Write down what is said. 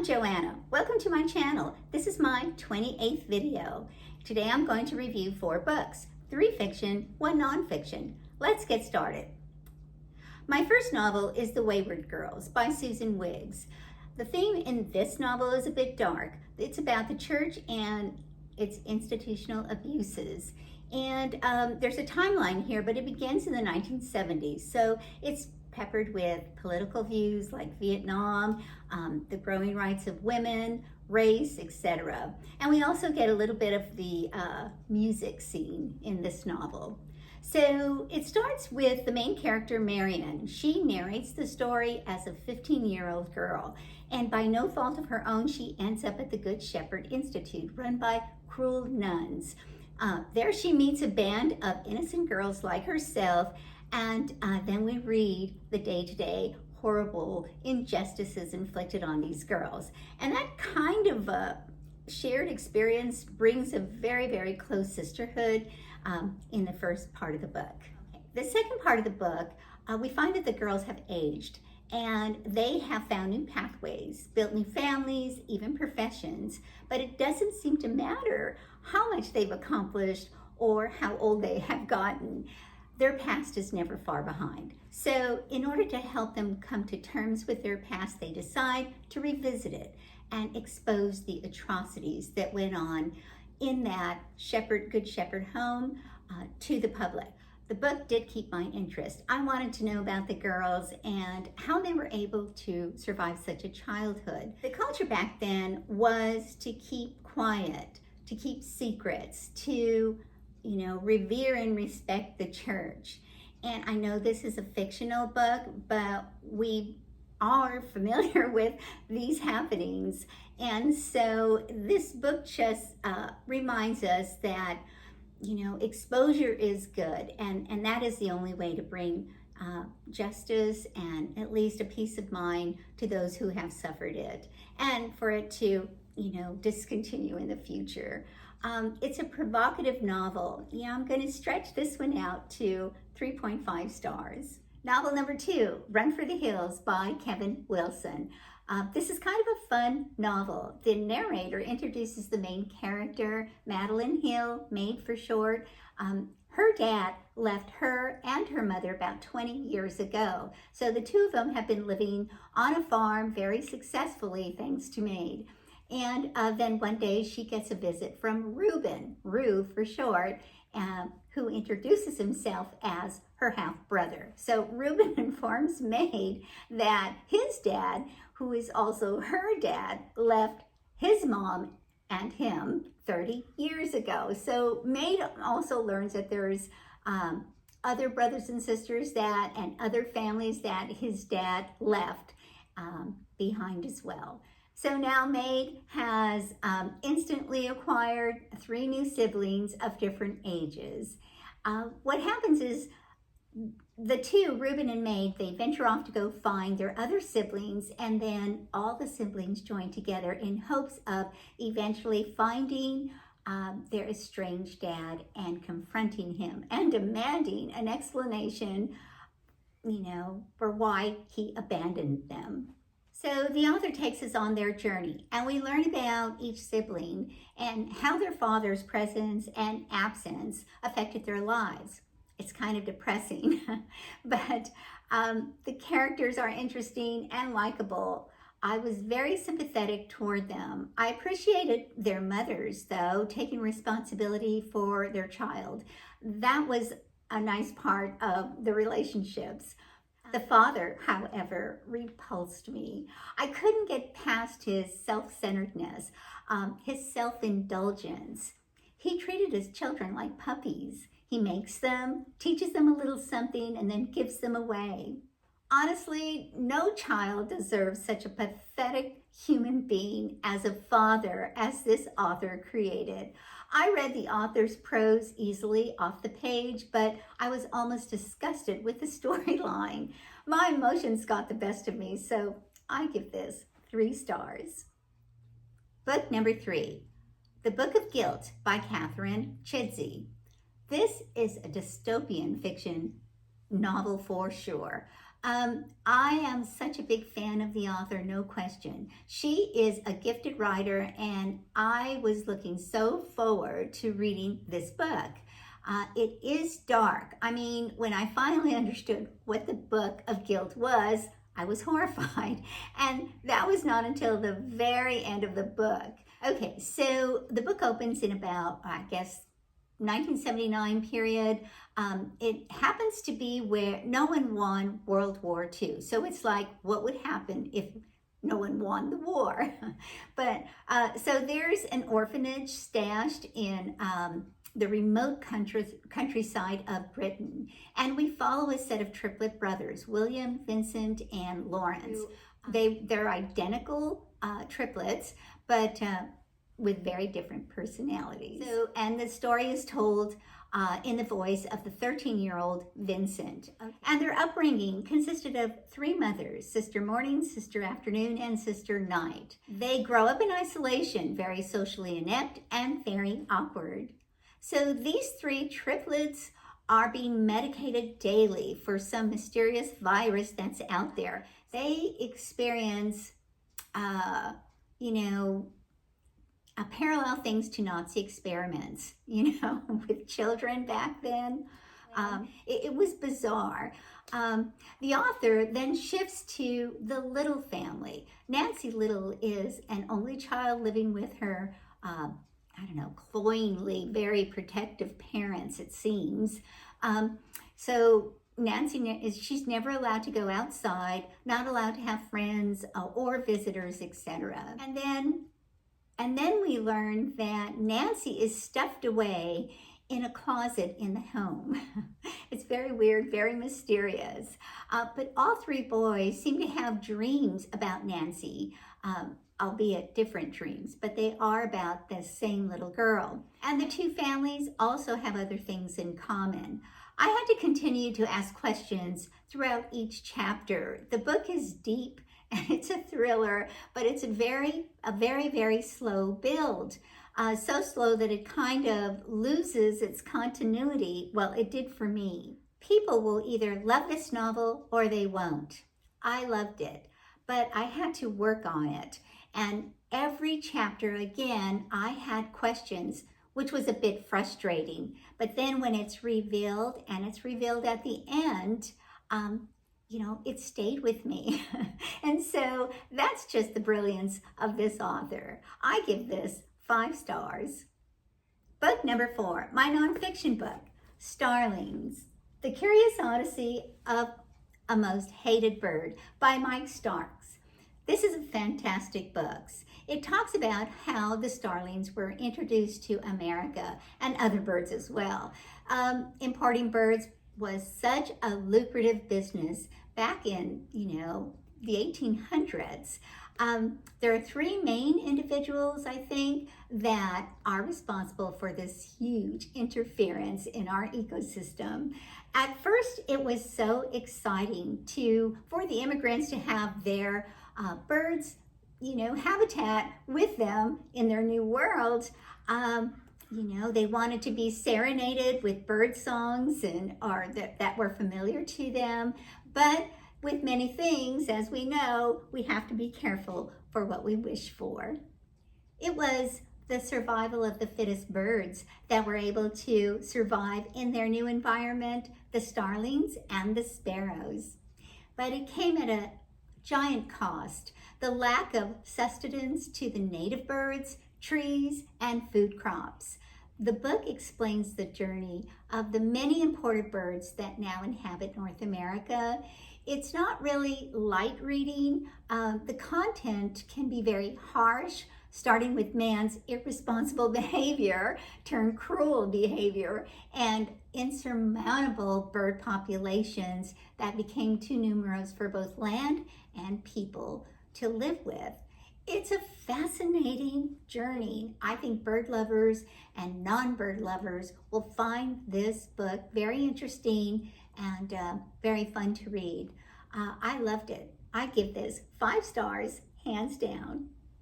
Joanna. Welcome to my channel. This is my 28th video. Today I'm going to review 4 books, 3 fiction, 1 nonfiction. Let's get started. My first novel is The Wayward Girls by Susan Wiggs. The theme in this novel is a bit dark. It's about the church and its institutional abuses. And there's a timeline here, but it begins in the 1970s. So it's peppered with political views like Vietnam, the growing rights of women, race, etc. And we also get a little bit of the music scene in this novel. So it starts with the main character, Marion. She narrates the story as a 15-year-old girl, and by no fault of her own, she ends up at the Good Shepherd Institute, run by cruel nuns. There she meets a band of innocent girls like herself, and then we read the day-to-day horrible injustices inflicted on these girls. And that kind of shared experience brings a very, very close sisterhood in the first part of the book. The second part of the book, we find that the girls have aged and they have found new pathways, built new families, even professions, but it doesn't seem to matter how much they've accomplished or how old they have gotten. Their past is never far behind. So in order to help them come to terms with their past, they decide to revisit it and expose the atrocities that went on in that Good Shepherd home to the public. The book did keep my interest. I wanted to know about the girls and how they were able to survive such a childhood. The culture back then was to keep quiet, to keep secrets, to revere and respect the church. And I know this is a fictional book, but we are familiar with these happenings. And so this book just reminds us that, exposure is good. And that is the only way to bring justice and at least a peace of mind to those who have suffered it. And for it to, discontinue in the future. It's a provocative novel. I'm going to stretch this one out to 3.5 stars. Novel number 2, Run for the Hills by Kevin Wilson. This is kind of a fun novel. The narrator introduces the main character, Madeline Hill, Maid for short. Her dad left her and her mother about 20 years ago. So the two of them have been living on a farm very successfully thanks to Maid. And then one day she gets a visit from Reuben, Rue for short, who introduces himself as her half-brother. So Reuben informs Maid that his dad, who is also her dad, left his mom and him 30 years ago. So Maid also learns that there's other brothers and sisters and other families that his dad left behind as well. So now Maid has instantly acquired 3 new siblings of different ages. What happens is the two, Reuben and Maid, they venture off to go find their other siblings, and then all the siblings join together in hopes of eventually finding their estranged dad and confronting him and demanding an explanation, for why he abandoned them. So the author takes us on their journey, and we learn about each sibling and how their father's presence and absence affected their lives. It's kind of depressing, but the characters are interesting and likable. I was very sympathetic toward them. I appreciated their mothers, though, taking responsibility for their child. That was a nice part of the relationships. The father, however, repulsed me. I couldn't get past his self-centeredness, his self-indulgence. He treated his children like puppies. He makes them, teaches them a little something, and then gives them away. Honestly, no child deserves such a pathetic human being as a father as this author created. I read the author's prose easily off the page, but I was almost disgusted with the storyline. My emotions got the best of me, so I give this 3 stars. Book number 3, The Book of Guilt by Catherine Chidgey. This is a dystopian fiction novel for sure. I am such a big fan of the author, no question. She is a gifted writer, and I was looking so forward to reading this book. It is dark. I mean, when I finally understood what the Book of Guilt was, I was horrified. And that was not until the very end of the book. Okay, so the book opens in about, I guess, 1979 period. It happens to be where no one won World War II. So it's like, what would happen if no one won the war? But so there's an orphanage stashed in the remote countryside of Britain. And we follow a set of triplet brothers, William, Vincent, and Lawrence. They're identical triplets, but with very different personalities. So, and the story is told in the voice of the 13-year-old Vincent. And their upbringing consisted of 3 mothers, Sister Morning, Sister Afternoon, and Sister Night. They grow up in isolation, very socially inept and very awkward. So these 3 triplets are being medicated daily for some mysterious virus that's out there. They experience, parallel things to Nazi experiments, with children back then. It was bizarre. The author then shifts to the Little family. Nancy Little is an only child living with her, cloyingly very protective parents, it seems. So Nancy, she's never allowed to go outside, not allowed to have friends or visitors, etc. And then we learn that Nancy is stuffed away in a closet in the home. It's very weird, very mysterious. But all 3 boys seem to have dreams about Nancy, albeit different dreams, but they are about the same little girl. And the 2 families also have other things in common. I had to continue to ask questions throughout each chapter. The book is deep, and it's a thriller, but it's a very, very slow build. So slow that it kind of loses its continuity. Well, it did for me. People will either love this novel or they won't. I loved it, but I had to work on it. And every chapter, again, I had questions, which was a bit frustrating. But then when it's revealed, and it's revealed at the end, it stayed with me. And so that's just the brilliance of this author. I give this 5 stars. Book number 4, my nonfiction book, Starlings, The Curious Odyssey of a Most Hated Bird by Mike Starks. This is a fantastic book. It talks about how the starlings were introduced to America and other birds as well. Importing birds was such a lucrative business back in, the 1800s. There are 3 main individuals, I think, that are responsible for this huge interference in our ecosystem. At first, it was so exciting for the immigrants to have their birds, habitat with them in their new world. They wanted to be serenaded with bird songs or that were familiar to them. But with many things, as we know, we have to be careful for what we wish for. It was the survival of the fittest birds that were able to survive in their new environment, the starlings and the sparrows. But it came at a giant cost, the lack of sustenance to the native birds, trees, and food crops. The book explains the journey of the many imported birds that now inhabit North America. It's not really light reading. The content can be very harsh, starting with man's irresponsible behavior, turned cruel behavior, and insurmountable bird populations that became too numerous for both land and people to live with. It's a fascinating journey. I think bird lovers and non-bird lovers will find this book very interesting and very fun to read. I loved it. I give this 5 stars, hands down.